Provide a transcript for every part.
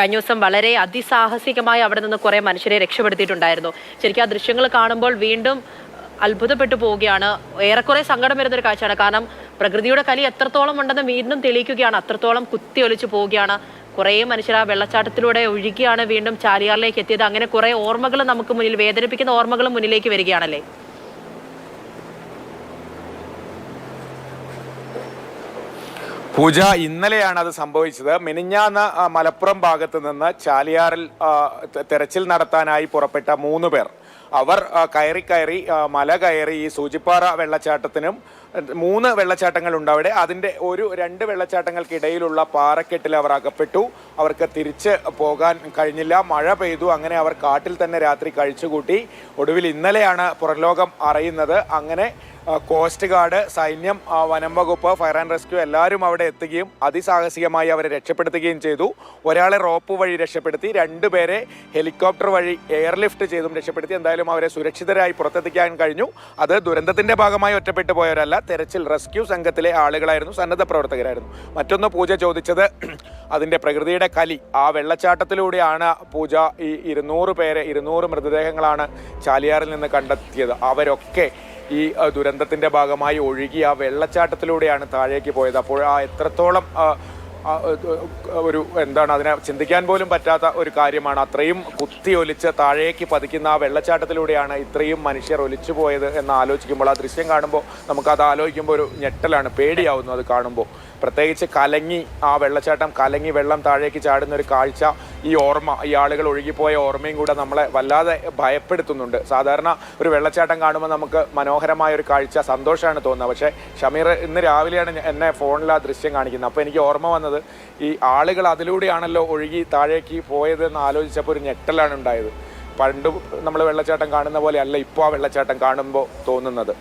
കഴിഞ്ഞ ദിവസം വളരെ അതിസാഹസികമായി അവിടെ നിന്ന് കുറെ മനുഷ്യരെ രക്ഷപ്പെടുത്തിയിട്ടുണ്ടായിരുന്നു. ശരിക്കും ആ ദൃശ്യങ്ങൾ കാണുമ്പോൾ വീണ്ടും അത്ഭുതപ്പെട്ടു പോവുകയാണ്. ഏറെക്കുറെ സങ്കടം വരുന്നൊരു കാഴ്ചയാണ്. കാരണം പ്രകൃതിയുടെ കലി എത്രത്തോളം ഉണ്ടെന്ന് വീണ്ടും തെളിയിക്കുകയാണ്. അത്രത്തോളം കുത്തിയൊലിച്ചു പോവുകയാണ്. കുറേ മനുഷ്യർ ആ വെള്ളച്ചാട്ടത്തിലൂടെ ഒഴുകിയാണ് വീണ്ടും ചാലിയാറിലേക്ക് എത്തിയത്. അങ്ങനെ കുറെ ഓർമ്മകൾ നമുക്ക് മുന്നിൽ, വേദനിപ്പിക്കുന്ന ഓർമ്മകളും മുന്നിലേക്ക് വരികയാണല്ലേ? പൂജ, ഇന്നലെയാണ് അത് സംഭവിച്ചത്. മിനിഞ്ഞാന്ന് മലപ്പുറം ഭാഗത്ത് നിന്ന് ചാലിയാറിൽ തെരച്ചിൽ നടത്താനായി പുറപ്പെട്ട 3 പേർ അവർ കയറി മല കയറി ഈ സൂചിപ്പാറ വെള്ളച്ചാട്ടത്തിനും 3 വെള്ളച്ചാട്ടങ്ങളുണ്ട് അവിടെ. അതിൻ്റെ 2 വെള്ളച്ചാട്ടങ്ങൾക്കിടയിലുള്ള പാറക്കെട്ടിൽ അവർ അകപ്പെട്ടു. അവർക്ക് തിരിച്ച് പോകാൻ കഴിഞ്ഞില്ല. മഴ പെയ്തു. അങ്ങനെ അവർ കാട്ടിൽ തന്നെ രാത്രി കഴിച്ചുകൂട്ടി. ഒടുവിൽ ഇന്നലെയാണ് പുറംലോകം അറിയുന്നത്. അങ്ങനെ കോസ്റ്റ് ഗാർഡ്, സൈന്യം, വനം വകുപ്പ്, ഫയർ ആൻഡ് റെസ്ക്യൂ എല്ലാവരും അവിടെ എത്തുകയും അതിസാഹസികമായി അവരെ രക്ഷപ്പെടുത്തുകയും ചെയ്തു. ഒരാളെ റോപ്പ് വഴി രക്ഷപ്പെടുത്തി, 2 പേരെ ഹെലികോപ്റ്റർ വഴി എയർലിഫ്റ്റ് ചെയ്തും രക്ഷപ്പെടുത്തി. എന്തായാലും അവരെ സുരക്ഷിതരായി പുറത്തെത്തിക്കാൻ കഴിഞ്ഞു. അത് ദുരന്തത്തിന്റെ ഭാഗമായി ഒറ്റപ്പെട്ടു പോയവരല്ല, തെരച്ചിൽ റെസ്ക്യൂ സംഘത്തിലെ ആളുകളായിരുന്നു, സന്നദ്ധ പ്രവർത്തകരായിരുന്നു. മറ്റൊന്ന് പൂജ ചോദിച്ചത് അതിൻ്റെ പ്രകൃതിയുടെ കലി, ആ വെള്ളച്ചാട്ടത്തിലൂടെയാണ് പൂജ ഈ 200 മൃതദേഹങ്ങളാണ് ചാലിയാറിൽ നിന്ന് കണ്ടെത്തിയത്. അവരൊക്കെ ഈ ദുരന്തത്തിന്റെ ഭാഗമായി ഒഴുകി ആ വെള്ളച്ചാട്ടത്തിലൂടെയാണ് താഴേക്ക് പോയത്. അപ്പോൾ ആ എത്രത്തോളം അതിനെ ചിന്തിക്കാൻ പോലും പറ്റാത്ത ഒരു കാര്യമാണ്. അത്രയും കുത്തി ഒലിച്ച് താഴേക്ക് പതിക്കുന്ന ആ വെള്ളച്ചാട്ടത്തിലൂടെയാണ് ഇത്രയും മനുഷ്യർ ഒലിച്ചു പോയത് എന്ന് ആലോചിക്കുമ്പോൾ, ആ ദൃശ്യം കാണുമ്പോൾ നമുക്കത് ആലോചിക്കുമ്പോൾ ഒരു ഞെട്ടലാണ്, പേടിയാവുന്നു അത് കാണുമ്പോൾ. പ്രത്യേകിച്ച് ആ വെള്ളച്ചാട്ടം കലങ്ങി വെള്ളം താഴേക്ക് ചാടുന്ന ഒരു കാഴ്ച, ഈ ഓർമ്മ, ഈ ആളുകൾ ഒഴുകിപ്പോയ ഓർമ്മയും കൂടെ നമ്മളെ വല്ലാതെ ഭയപ്പെടുത്തുന്നുണ്ട്. സാധാരണ ഒരു വെള്ളച്ചാട്ടം കാണുമ്പോൾ നമുക്ക് മനോഹരമായ ഒരു കാഴ്ച, സന്തോഷമാണ് തോന്നുന്നത്. പക്ഷേ ഷമീർ ഇന്ന് രാവിലെയാണ് എന്നെ ഫോണിൽ ആ ദൃശ്യം കാണിക്കുന്നത്. അപ്പോൾ എനിക്ക് ഓർമ്മ വന്നത് ഈ ആളുകൾ അതിലൂടെയാണല്ലോ ഒഴുകി താഴേക്ക് പോയതെന്ന് ആലോചിച്ചപ്പോൾ ഒരു ഞെട്ടലാണ് ഉണ്ടായത്. പണ്ട് നമ്മൾ വെള്ളച്ചാട്ടം കാണുന്ന പോലെ അല്ല ഇപ്പോൾ ആ വെള്ളച്ചാട്ടം കാണുമ്പോൾ തോന്നുന്നത്.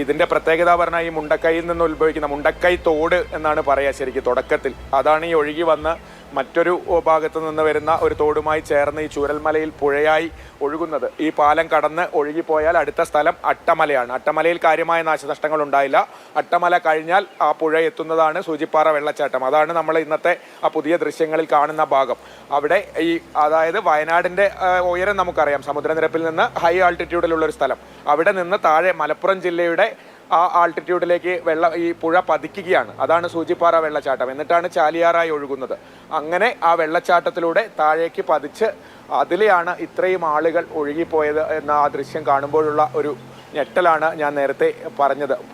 ഇതിൻ്റെ പ്രത്യേകത പറഞ്ഞാൽ ഈ മുണ്ടക്കൈയിൽ നിന്ന് ഉത്ഭവിക്കുന്ന മുണ്ടക്കൈ തോട് എന്നാണ് പറയുക ശരിക്കും തുടക്കത്തിൽ. അതാണ് ഈ ഒഴുകി വന്ന് മറ്റൊരു ഭാഗത്തു നിന്ന് വരുന്ന ഒരു തോടുമായി ചേർന്ന് ഈ ചൂരൽമലയിൽ പുഴയായി ഒഴുകുന്നത്. ഈ പാലം കടന്ന് ഒഴുകിപ്പോയാൽ അടുത്ത സ്ഥലം അട്ടമലയാണ്. അട്ടമലയിൽ കാര്യമായ നാശനഷ്ടങ്ങൾ ഉണ്ടായില്ല. അട്ടമല കഴിഞ്ഞാൽ ആ പുഴ എത്തുന്നതാണ് സൂചിപ്പാറ വെള്ളച്ചാട്ടം. അതാണ് നമ്മൾ ഇന്നത്തെ ആ പുതിയ ദൃശ്യങ്ങളിൽ കാണുന്ന ഭാഗം. അവിടെ അതായത് വയനാടിൻ്റെ ഉയരം നമുക്കറിയാം, സമുദ്രനിരപ്പിൽ നിന്ന് ഹൈ ആൾട്ടിറ്റ്യൂഡിലുള്ള ഒരു സ്ഥലം. അവിടെ നിന്ന് താഴെ മലപ്പുറം ജില്ലയുടെ ആ ആൾട്ടിറ്റ്യൂഡിലേക്ക് ഈ പുഴ പതിക്കുകയാണ്. അതാണ് സൂചിപ്പാറ വെള്ളച്ചാട്ടം. എന്നിട്ടാണ് ചാലിയാറായി ഒഴുകുന്നത്. അങ്ങനെ ആ വെള്ളച്ചാട്ടത്തിലൂടെ താഴേക്ക് പതിച്ച് അതിലെയാണ് ഇത്രയും ആളുകൾ ഒഴുകിപ്പോയത് എന്ന ആ ദൃശ്യം കാണുമ്പോഴുള്ള ഒരു ഞെട്ടലാണ് ഞാൻ നേരത്തെ പറഞ്ഞത്.